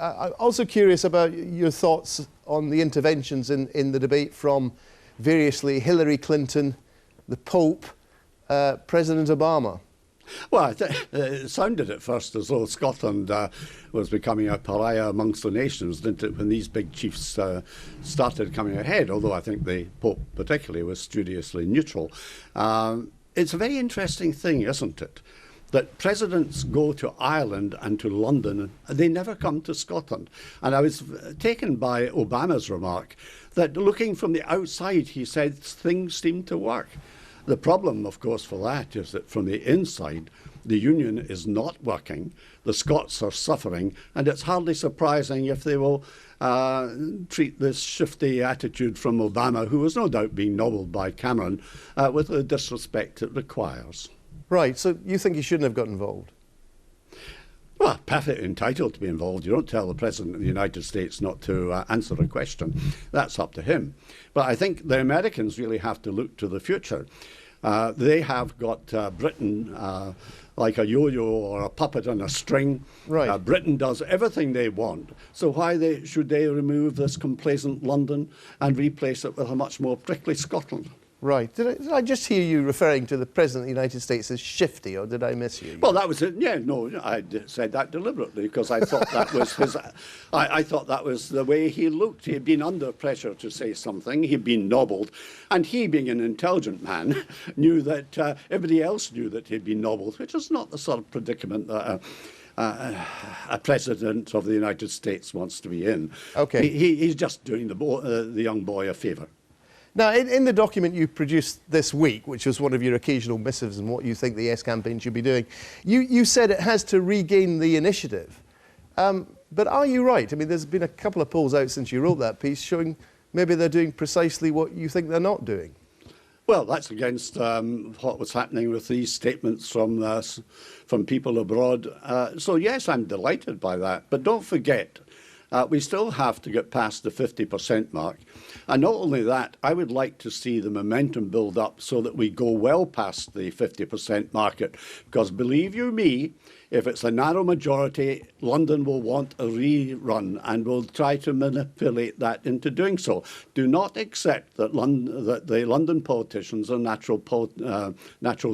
I'm also curious about your thoughts on the interventions in the debate from variously Hillary Clinton, the Pope, President Obama. Well, it sounded at first as though Scotland was becoming a pariah amongst the nations, didn't it, when these big chiefs started coming ahead, although I think the Pope particularly was studiously neutral. It's a very interesting thing, isn't it, that presidents go to Ireland and to London, and they never come to Scotland. And I was taken by Obama's remark that looking from the outside, he said things seem to work. The problem, of course, for that is that from the inside, the union is not working, the Scots are suffering, and it's hardly surprising if they will treat this shifty attitude from Obama, who was no doubt being nobbled by Cameron, with the disrespect it requires. Right, so you think he shouldn't have got involved? Well, perfectly entitled to be involved. You don't tell the President of the United States not to answer a question. That's up to him. But I think the Americans really have to look to the future. They have got Britain like a yo-yo or a puppet on a string. Right. Britain does everything they want. So why should they remove this complacent London and replace it with a much more prickly Scotland? Right. Did I just hear you referring to the President of the United States as shifty, or did I miss you? Well, that was it. Yeah, no, I said that deliberately because I thought that was his. I thought that was the way he looked. He had been under pressure to say something. He'd been nobbled, and he, being an intelligent man, knew that everybody else knew that he'd been nobbled, which is not the sort of predicament that a president of the United States wants to be in. Okay. He's just doing the young boy a favour. Now, in the document you produced this week, which was one of your occasional missives and what you think the Yes campaign should be doing, you said it has to regain the initiative. But are you right? I mean, there's been a couple of polls out since you wrote that piece showing maybe they're doing precisely what you think they're not doing. Well, that's against what was happening with these statements from people abroad. So, yes, I'm delighted by that. But don't forget, we still have to get past the 50% mark. And not only that, I would like to see the momentum build up so that we go well past the 50% market. Because believe you me, if it's a narrow majority, London will want a rerun and will try to manipulate that into doing so. Do not accept that the London politicians are natural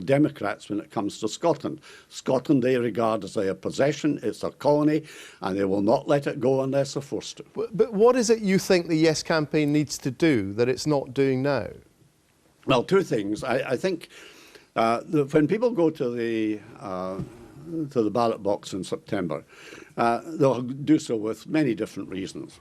Democrats when it comes to Scotland. Scotland they regard as their possession, it's a colony, and they will not let it go unless they're forced to. But what is it you think the Yes campaign needs to do that it's not doing now? Well, two things. I think when people go to the ballot box in September, they'll do so with many different reasons.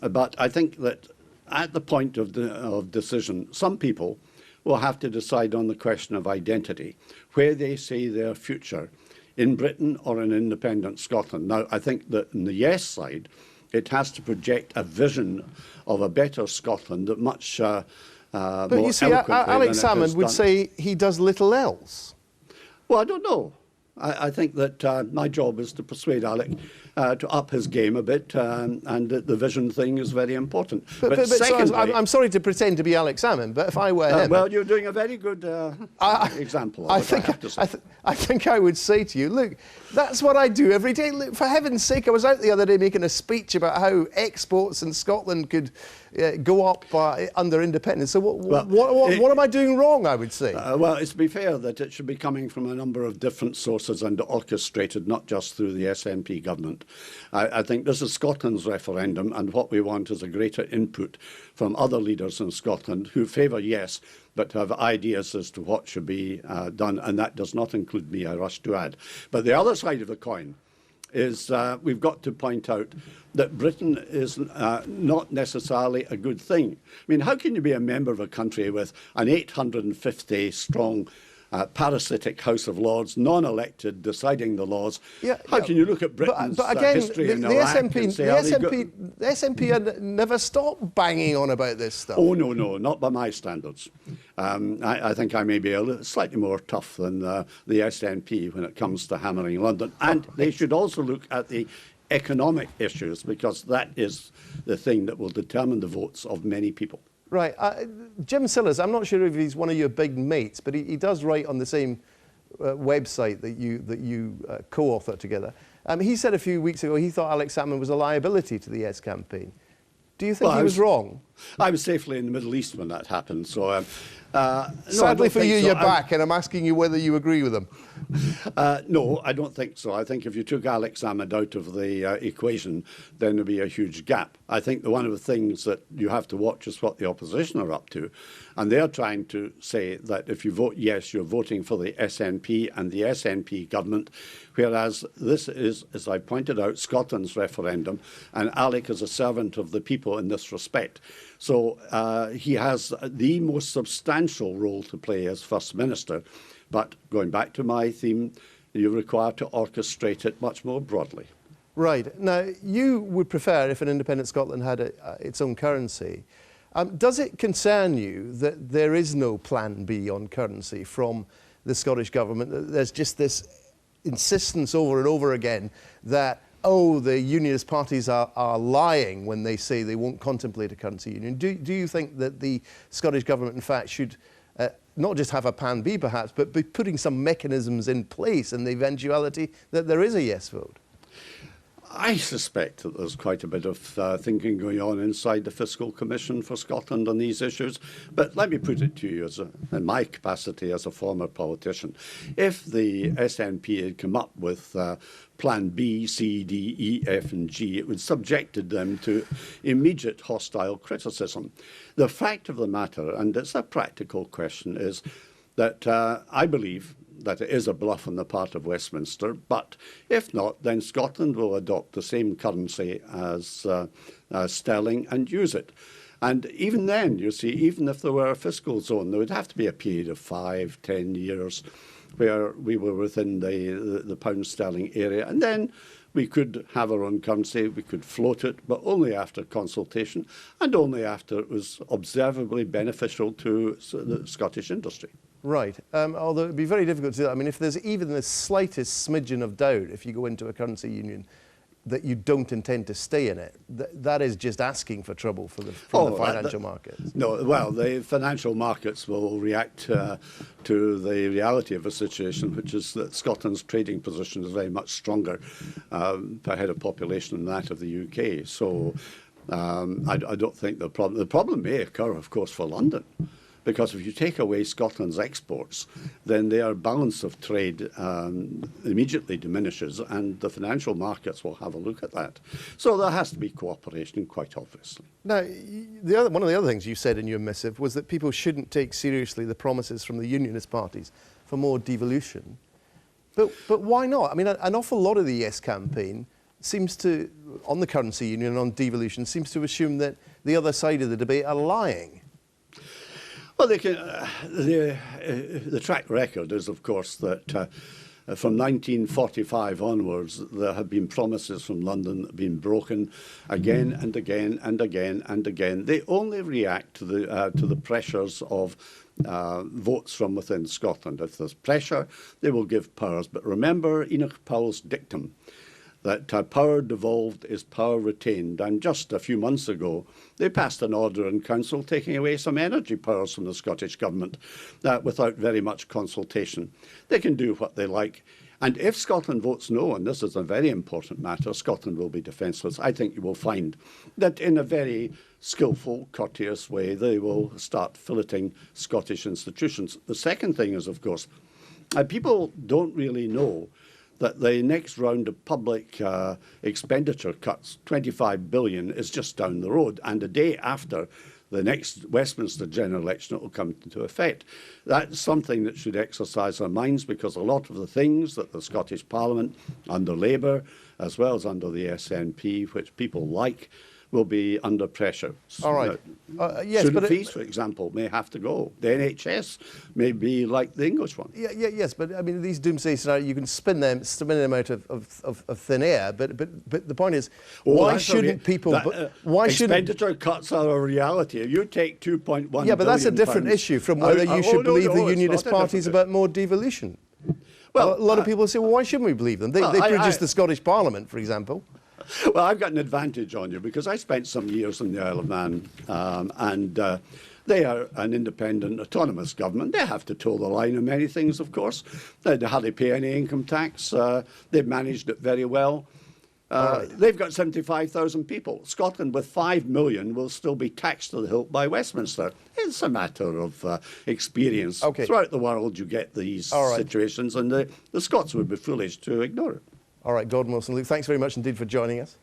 But I think that at the point of decision, some people will have to decide on the question of identity, where they see their future, in Britain or in independent Scotland. Now, I think that on the Yes side, it has to project a vision of a better Scotland that much more But you see, Alex Salmond would say he does little else. Well, I don't know. I think that my job is to persuade Alec to up his game a bit, and that the vision thing is very important. But secondly, so I'm sorry to pretend to be Alex Salmond, but if I were him... Well, you're doing a very good example of it, I think I would say to you, look, that's what I do every day. Look, for heaven's sake, I was out the other day making a speech about how exports in Scotland could go up under independence. So what am I doing wrong, I would say? Well, it's to be fair that it should be coming from a number of different sources and orchestrated, not just through the SNP government. I think this is Scotland's referendum, and what we want is a greater input from other leaders in Scotland who favour yes, but have ideas as to what should be done, and that does not include me, I rush to add. But the other side of the coin is we've got to point out that Britain is not necessarily a good thing. I mean, how can you be a member of a country with an 850-strong parasitic House of Lords, non-elected, deciding the laws? How can you look at Britain's history in Iraq and say, the SNP had never stopped banging on about this stuff? Oh, no, not by my standards. I think I may be slightly more tough than the SNP when it comes to hammering London. And they should also look at the economic issues, because that is the thing that will determine the votes of many people. Right. Jim Sillars, I'm not sure if he's one of your big mates, but he does write on the same website that you co-author together. He said a few weeks ago he thought Alex Salmond was a liability to the Yes campaign. Do you think he was wrong? I was safely in the Middle East when that happened, so... Sadly for you, you're back, and I'm asking you whether you agree with him. No, I don't think so. I think if you took Alex Salmond out of the equation, then there'd be a huge gap. I think one of the things that you have to watch is what the opposition are up to. And they're trying to say that if you vote yes, you're voting for the SNP and the SNP government, whereas this is, as I pointed out, Scotland's referendum, and Alec is a servant of the people in this respect. So he has the most substantial role to play as First Minister. But going back to my theme, you're required to orchestrate it much more broadly. Right. Now, you would prefer if an independent Scotland had its own currency. Does it concern you that there is no plan B on currency from the Scottish Government? There's just this insistence over and over again that, oh, the unionist parties are lying when they say they won't contemplate a currency union. Do you think that the Scottish Government, in fact, should not just have a plan B, perhaps, but be putting some mechanisms in place in the eventuality that there is a yes vote? I suspect that there's quite a bit of thinking going on inside the Fiscal Commission for Scotland on these issues. But let me put it to you in my capacity as a former politician. If the SNP had come up with Plan B, C, D, E, F and G, it would subjected them to immediate hostile criticism. The fact of the matter, and it's a practical question, is that I believe that it is a bluff on the part of Westminster, but if not, then Scotland will adopt the same currency as sterling and use it. And even then, you see, even if there were a fiscal zone, there would have to be a period of 5-10 years where we were within the pound sterling area. And then we could have our own currency, we could float it, but only after consultation and only after it was observably beneficial to the Scottish industry. Right. Although it would be very difficult to do that. I mean, if there's even the slightest smidgen of doubt, if you go into a currency union, that you don't intend to stay in it, that is just asking for trouble from the financial markets. No, well, the financial markets will react to the reality of a situation, which is that Scotland's trading position is very much stronger per head of population than that of the UK. So I don't think the problem may occur, of course, for London. Because if you take away Scotland's exports, then their balance of trade immediately diminishes, and the financial markets will have a look at that. So there has to be cooperation, quite obviously. Now, one of the other things you said in your missive was that people shouldn't take seriously the promises from the unionist parties for more devolution. But why not? I mean, an awful lot of the Yes campaign seems to, on the currency union and on devolution, seems to assume that the other side of the debate are lying. Well, the track record is, of course, that from 1945 onwards, there have been promises from London that have been broken again and again and again and again. They only react to the pressures of votes from within Scotland. If there's pressure, they will give powers. But remember Enoch Powell's dictum, that power devolved is power retained. And just a few months ago, they passed an order in council taking away some energy powers from the Scottish Government without very much consultation. They can do what they like. And if Scotland votes no, and this is a very important matter, Scotland will be defenceless. I think you will find that in a very skillful, courteous way, they will start filleting Scottish institutions. The second thing is, of course, people don't really know that the next round of public expenditure cuts, 25 billion, is just down the road. And a day after the next Westminster general election, it will come into effect. That's something that should exercise our minds, because a lot of the things that the Scottish Parliament, under Labour, as well as under the SNP, which people like, will be under pressure. All right. Yes, Student fees, for example, may have to go. The NHS may be like the English one. Yes, but I mean, these doomsday scenarios, you can spin them out of thin air. But the point is, why shouldn't people? Expenditure cuts are a reality. You take 2.1. Yeah, but that's a different issue from whether you should believe the unionist parties about more devolution. Well, a lot of people say, well, why shouldn't we believe them? They produce the Scottish Parliament, for example. Well, I've got an advantage on you because I spent some years in the Isle of Man, and they are an independent, autonomous government. They have to toe the line on many things, of course. They hardly pay any income tax. They've managed it very well. They've got 75,000 people. Scotland, with 5 million, will still be taxed to the hilt by Westminster. It's a matter of experience. Okay. Throughout the world, you get these situations, and the Scots would be foolish to ignore it. All right, Gordon Wilson. Luke, thanks very much indeed for joining us.